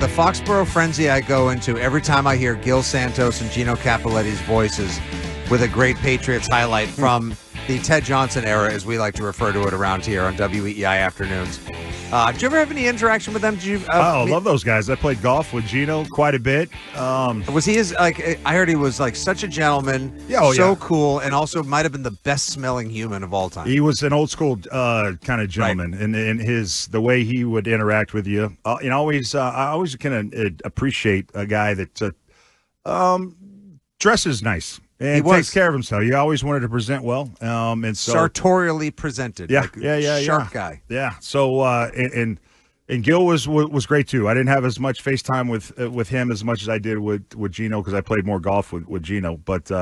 The Foxborough frenzy I go into every time I hear Gil Santos and Gino Cappelletti's voices with a great Patriots highlight from the Ted Johnson era, as we like to refer to it around here on WEEI Afternoons. Did you ever have any interaction with them? Did you? I love those guys. I played golf with Gino quite a bit. Was he I heard he was like such a gentleman, cool, and also might have been the best smelling human of all time. He was an old school kind of gentleman, right. And the way he would interact with you. I always kind of appreciate a guy that dresses nice. And he takes care of himself. He always wanted to present well, and so sartorially presented. Sharp guy. Yeah. So and Gil was great too. I didn't have as much FaceTime with him as much as I did with Gino because I played more golf with Gino. But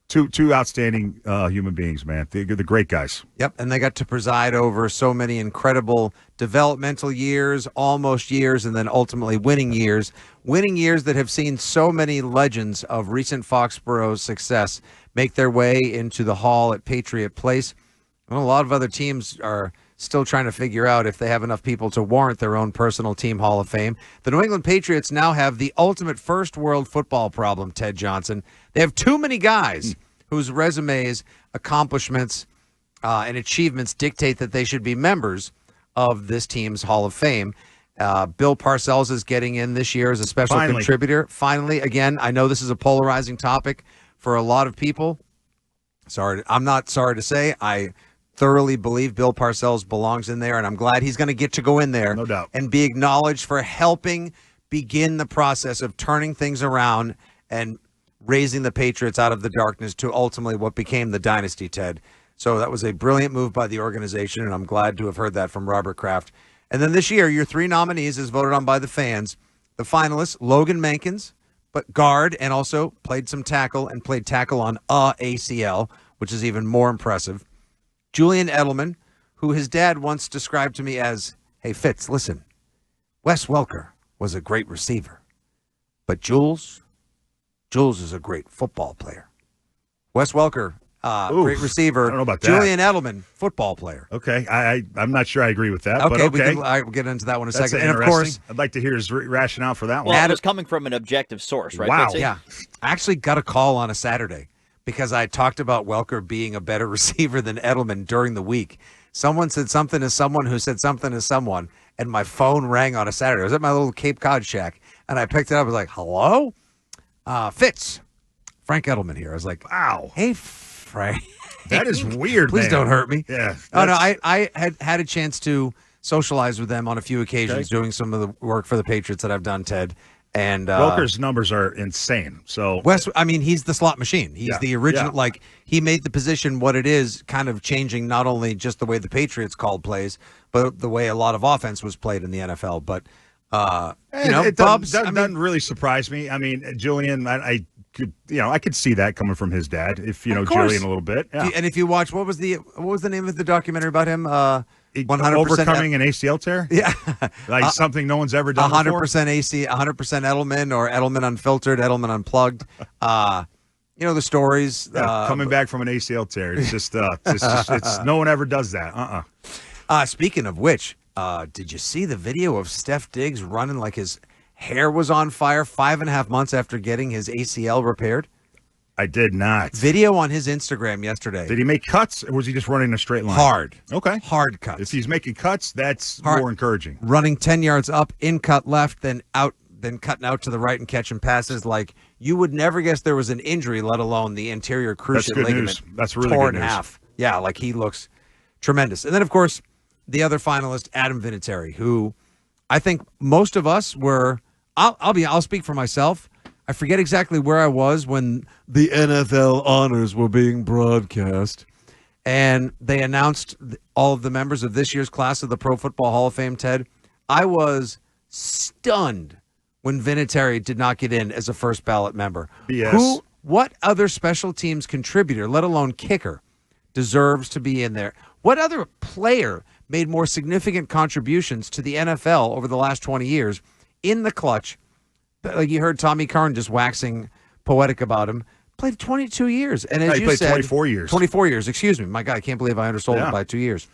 two outstanding human beings, man. They're the great guys. Yep, and they got to preside over so many incredible developmental years, almost years, and then ultimately winning years. Winning years that have seen so many legends of recent Foxborough success make their way into the hall at Patriot Place. Well, a lot of other teams are still trying to figure out if they have enough people to warrant their own personal team Hall of Fame. The New England Patriots now have the ultimate first world football problem, Ted Johnson. They have too many guys whose resumes, accomplishments, and achievements dictate that they should be members of this team's Hall of Fame. Bill Parcells is getting in this year as a special contributor. Finally, again, I know this is a polarizing topic for a lot of people. I'm not sorry to say, I thoroughly believe Bill Parcells belongs in there, and I'm glad he's going to get to go in there, no doubt, and be acknowledged for helping begin the process of turning things around and raising the Patriots out of the darkness to ultimately what became the dynasty, Ted. So that was a brilliant move by the organization, and I'm glad to have heard that from Robert Kraft. And then this year, your three nominees, as voted on by the fans, the finalists, Logan Mankins, but guard, and also played some tackle, and played tackle on ACL, which is even more impressive. Julian Edelman, who his dad once described to me as, hey, Fitz, listen, Wes Welker was a great receiver, but Jules is a great football player. Wes Welker, great receiver. I don't know about that. Julian Edelman, football player. Okay, I'm not sure I agree with that. Okay, but okay. We'll get into that one in a That's second. And of course, I'd like to hear his rationale for that one. Well, it was coming from an objective source, right? Wow. Fitzy? Yeah, I actually got a call on a Saturday because I talked about Welker being a better receiver than Edelman during the week. Someone said something to someone who said something to someone, and my phone rang on a Saturday. I was at my little Cape Cod shack, and I picked it up. I was like, hello? Fitz, Frank Edelman here. I was like, wow. Hey, Frank. That is weird, Please man. don't hurt me. Yeah. Oh, no, I had a chance to socialize with them on a few occasions doing some of the work for the Patriots that I've done, Ted. And Welker's numbers are insane. So Wes, I mean, he's the slot machine. He's the original. Like, he made the position what it is, kind of changing not only just the way the Patriots called plays, but the way a lot of offense was played in the NFL. But it Bubs doesn't really surprise me. I mean, Julian, I could see that coming from his dad. If you know Julian a little bit, And if you watch, what was the name of the documentary about him? 100% overcoming an ACL tear. Yeah, like something no one's ever done. 100% AC, 100% Edelman, or Edelman Unfiltered, Edelman Unplugged. The stories. Coming back from an ACL tear. It's just, it's no one ever does that. Speaking of which, did you see the video of Steph Diggs running like his hair was on fire 5.5 months after getting his ACL repaired? I did not. Video on his Instagram yesterday. Did he make cuts, or was he just running a straight line? Hard. Okay. Hard cuts. If he's making cuts, that's hard. More encouraging. Running 10 yards up, in cut left, then out, then cutting out to the right and catching passes like you would never guess there was an injury, let alone the anterior cruciate ligament That's really torn good in news. half. Yeah, like he looks tremendous. And then, of course, the other finalist, Adam Vinatieri, who I think most of us were. I'll speak for myself. I forget exactly where I was when the NFL honors were being broadcast, and they announced all of the members of this year's class of the Pro Football Hall of Fame, Ted. I was stunned when Vinatieri did not get in as a first ballot member. BS. What other special teams contributor, let alone kicker, deserves to be in there? What other player made more significant contributions to the NFL over the last 20 years in the clutch? Like you heard Tommy Curran just waxing poetic about him. Played 22 years. And as he you played said, 24 years. 24 years, excuse me. My God, I can't believe I undersold it by 2 years.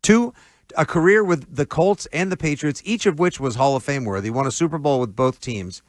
Two a career with the Colts and the Patriots, each of which was Hall of Fame worthy. Won a Super Bowl with both teams.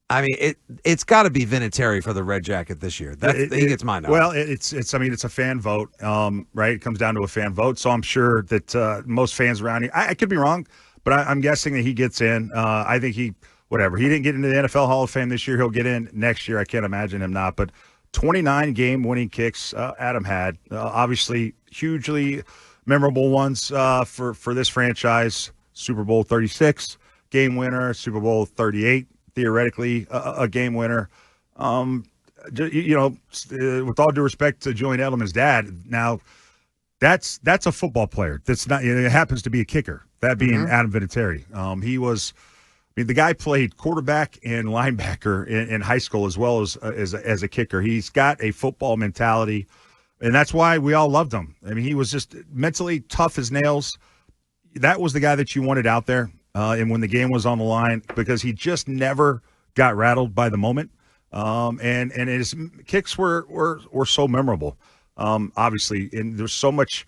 I mean, it's got to be Vinatieri for the Red Jacket this year. He gets mine. Well, it's a fan vote, right? It comes down to a fan vote. So I'm sure that most fans around here, I could be wrong, but I'm guessing that he gets in. I think he didn't get into the NFL Hall of Fame this year. He'll get in next year. I can't imagine him not. But 29 game-winning kicks Adam had, obviously hugely memorable ones for this franchise. Super Bowl 36 game winner, Super Bowl 38. Theoretically, a game winner. With all due respect to Julian Edelman's dad, now that's a football player. That's not. It happens to be a kicker. That being Adam Vinatieri. The guy played quarterback and linebacker in high school as well as a kicker. He's got a football mentality, and that's why we all loved him. I mean, he was just mentally tough as nails. That was the guy that you wanted out there. And when the game was on the line, because he just never got rattled by the moment, and his kicks were so memorable. Obviously, and there's so much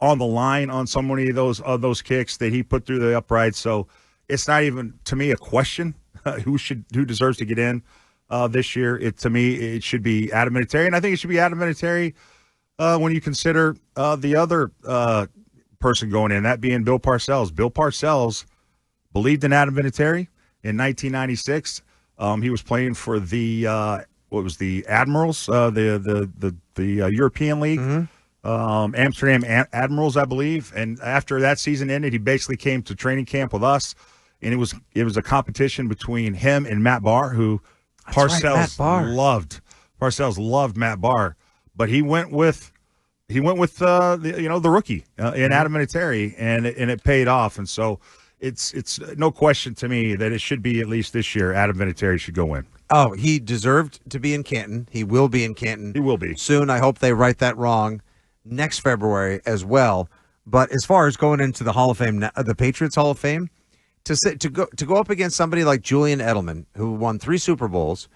on the line on so many of those kicks that he put through the uprights. So it's not even to me a question who deserves to get in this year. To me it should be Adam Vinatieri, and I think it should be Adam Vinatieri when you consider the other person going in, that being Bill Parcells. Bill Parcells believed in Adam Vinatieri in 1996. He was playing for the Admirals, the European League, Amsterdam Admirals, I believe. And after that season ended, he basically came to training camp with us, and it was a competition between him and Matt Barr, who Parcells loved. Parcells loved Matt Barr, but he went with the rookie in Adam Vinatieri, and it paid off. And so. It's no question to me that it should be, at least this year, Adam Vinatieri should go in. Oh, he deserved to be in Canton. He will be in Canton. He will be. Soon. I hope they right that wrong next February as well. But as far as going into the Hall of Fame, the Patriots Hall of Fame, to go up against somebody like Julian Edelman, who won 3 Super Bowls,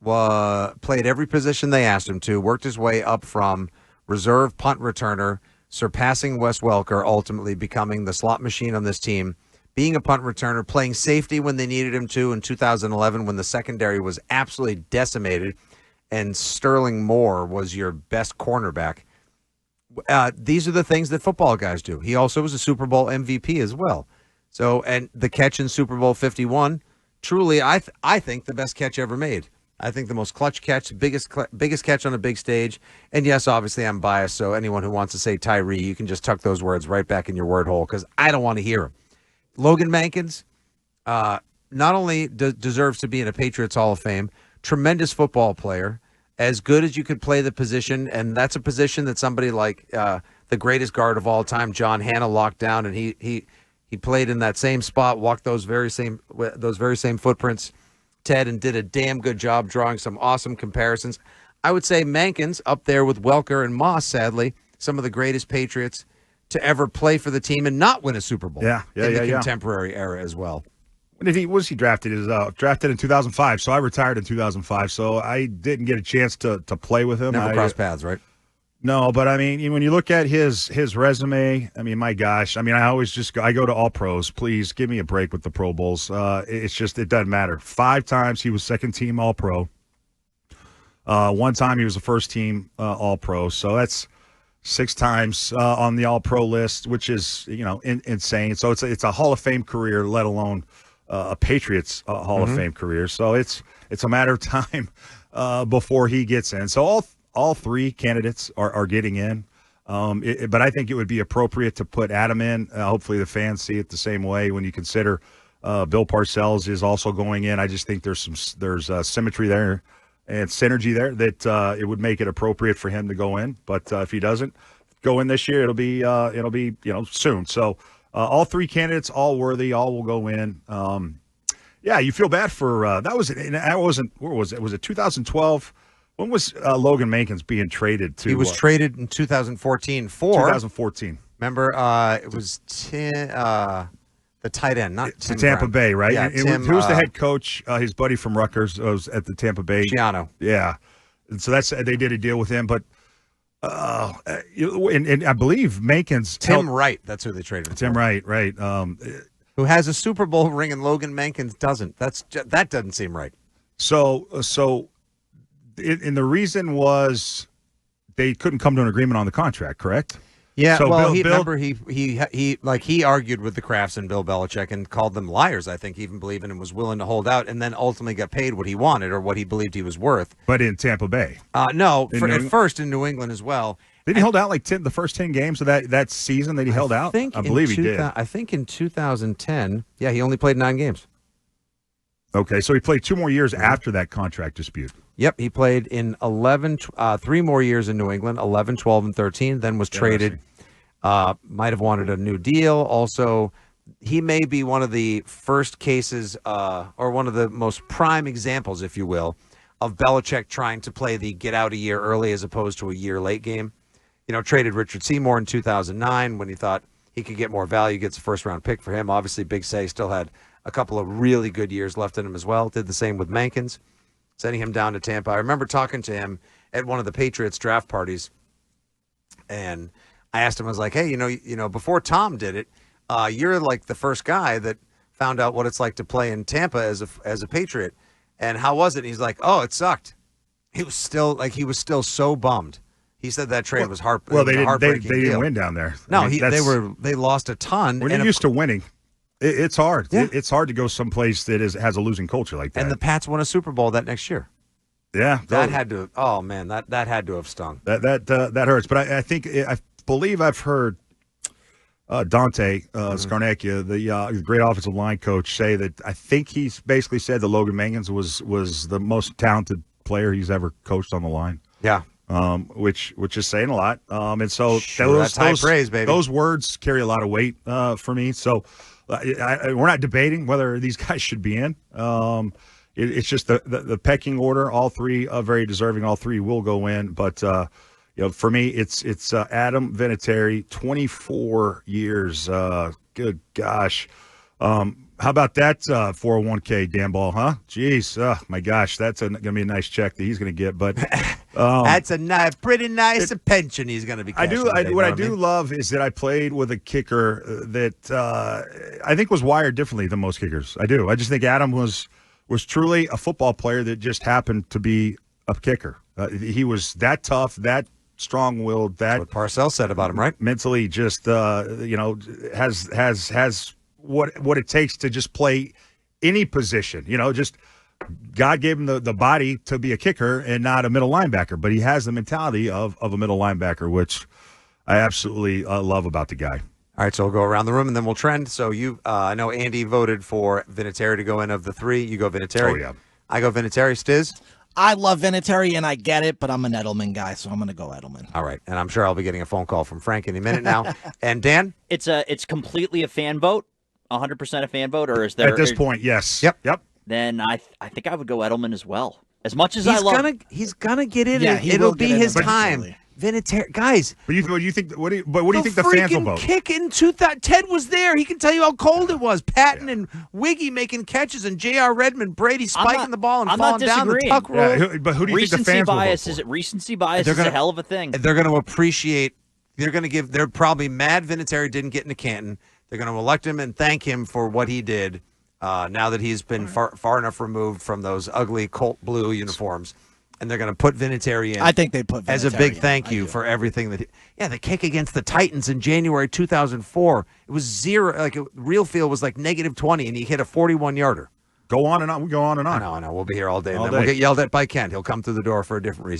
played every position they asked him to, worked his way up from reserve punt returner, surpassing Wes Welker, ultimately becoming the slot machine on this team, being a punt returner, playing safety when they needed him to in 2011 when the secondary was absolutely decimated and Sterling Moore was your best cornerback. These are the things that football guys do. He also was a Super Bowl MVP as well. So, and the catch in Super Bowl 51, truly, I think the best catch ever made. I think the most clutch catch, biggest catch on a big stage. And yes, obviously I'm biased, so anyone who wants to say Tyree, you can just tuck those words right back in your word hole because I don't want to hear them. Logan Mankins not only deserves to be in a Patriots Hall of Fame, tremendous football player, as good as you could play the position, and that's a position that somebody like the greatest guard of all time, John Hanna, locked down, and he played in that same spot, walked those very same footprints, Ted, and did a damn good job drawing some awesome comparisons. I would say Mankins up there with Welker and Moss, sadly, some of the greatest Patriots to ever play for the team and not win a Super Bowl in the contemporary era as well. When was he drafted? He was drafted in 2005, so I retired in 2005, so I didn't get a chance to play with him. Never crossed paths, right? No, but I mean, when you look at his resume, I mean, my gosh, I mean, I go to all pros. Please give me a break with the Pro Bowls. It doesn't matter. 5 times he was second team All Pro. 1 time he was a first team All Pro. So that's 6 times on the All Pro list, which is insane. So it's a Hall of Fame career, let alone a Patriots Hall of Fame career. So it's a matter of time before he gets in. So all 3 candidates are getting in. But I think it would be appropriate to put Adam in. Hopefully the fans see it the same way when you consider Bill Parcells is also going in. I just think there's symmetry there and synergy there that it would make it appropriate for him to go in. But if he doesn't go in this year, it'll be soon. So all 3 candidates, all worthy, all will go in. You feel bad for that wasn't where was it? Was it 2012? When was Logan Mankins being traded to? He was traded in 2014 for 2014. Remember, it was the tight end, not Tim to Tampa Brown. Bay, right? Yeah, Tim, who was the head coach? His buddy from Rutgers was at the Tampa Bay. Giano. Yeah, and so they did a deal with him. But And I believe Mankins. Tim Wright, that's who they traded him Tim for. Wright, right. Who has a Super Bowl ring and Logan Mankins doesn't. That doesn't seem right. So and the reason was they couldn't come to an agreement on the contract, correct? Yeah, so well, Bill, he argued with the Crafts and Bill Belichick and called them liars, I think, even believing and was willing to hold out, and then ultimately got paid what he wanted or what he believed he was worth. But in Tampa Bay. No, at first in New England as well. Did he hold out like the first 10 games of that season that he held out? I believe he did. I think in 2010, yeah, he only played 9 games. Okay, so he played 2 more years after that contract dispute. Yep, he played in 3 more years in New England, 11, 12, and 13, then was traded. Might have wanted a new deal. Also, he may be one of the first cases or one of the most prime examples, if you will, of Belichick trying to play the get out a year early as opposed to a year late game. Traded Richard Seymour in 2009 when he thought he could get more value, gets a first-round pick for him. Obviously, Big Say still had a couple of really good years left in him as well. Did the same with Mankins, sending him down to Tampa. I remember talking to him at one of the Patriots draft parties, and I asked him, I was like, hey, before Tom did it, you're like the first guy that found out what it's like to play in Tampa as a Patriot. And how was it? And he's like, oh, it sucked. He was still so bummed. He said that trade was heartbreaking. Well, they didn't win down there. No, they lost a ton. When you're used to winning, it's hard. Yeah. It's hard to go someplace that has a losing culture like that. And the Pats won a Super Bowl that next year. Yeah, that had to. Oh man, that had to have stung. That hurts. But I believe I've heard Dante Scarnecchia, the great offensive line coach, say that I think he's basically said that Logan Mankins was the most talented player he's ever coached on the line. Yeah. Which is saying a lot. And so that's high praise, baby. Those words carry a lot of weight for me. So we're not debating whether these guys should be in. It's just the pecking order. All 3 are very deserving. All 3 will go in. But for me, it's Adam Vinatieri, 24 years. Good gosh. How about that 401k, Dan Ball, huh? Jeez, my gosh, that's going to be a nice check that he's going to get. But that's a pretty nice pension he's going to be cashing. What I do love is that I played with a kicker that I think was wired differently than most kickers. I do. I just think Adam was truly a football player that just happened to be a kicker. He was that tough, that strong-willed. That's what Parcells said about him, right? Mentally, just has what it takes to just play any position. Just God gave him the body to be a kicker and not a middle linebacker, but he has the mentality of a middle linebacker, which I absolutely love about the guy. All right, so we'll go around the room and then we'll trend. So I know Andy voted for Vinatieri to go in of the 3. You go Vinatieri. Oh, yeah. I go Vinatieri. Stiz? I love Vinatieri, and I get it, but I'm an Edelman guy, so I'm going to go Edelman. All right, and I'm sure I'll be getting a phone call from Frank any minute now. And Dan? It's completely a fan vote, 100% a fan vote, or is there? At this point, yes. Yep. Then I think I would go Edelman as well. As much as he's gonna get in. Yeah, It'll be his eventually. time. Vinatieri, guys. But what do you think? What do you think the fans will vote? Kick in 2000. Ted was there. He can tell you how cold it was. Patton and Wiggy making catches, and J.R. Redmond, Brady spiking the ball and falling down the tuck roll. Yeah, but who do you think the fans bias will vote for? is it? Recency bias is a hell of a thing. They're going to appreciate. They're probably mad Vinatieri didn't get into Canton. They're going to elect him and thank him for what he did. Now that he's been far enough removed from those ugly Colt blue uniforms. And they're going to put Vinatieri in. I think they put Vinatieri as a big thank you for everything that. The kick against the Titans in January 2004. It was 0. Real field was like -20, and he hit a 41-yarder. Go on and on. We go on and on. I know. We'll be here all day. And then we'll get yelled at by Kent. He'll come through the door for a different reason.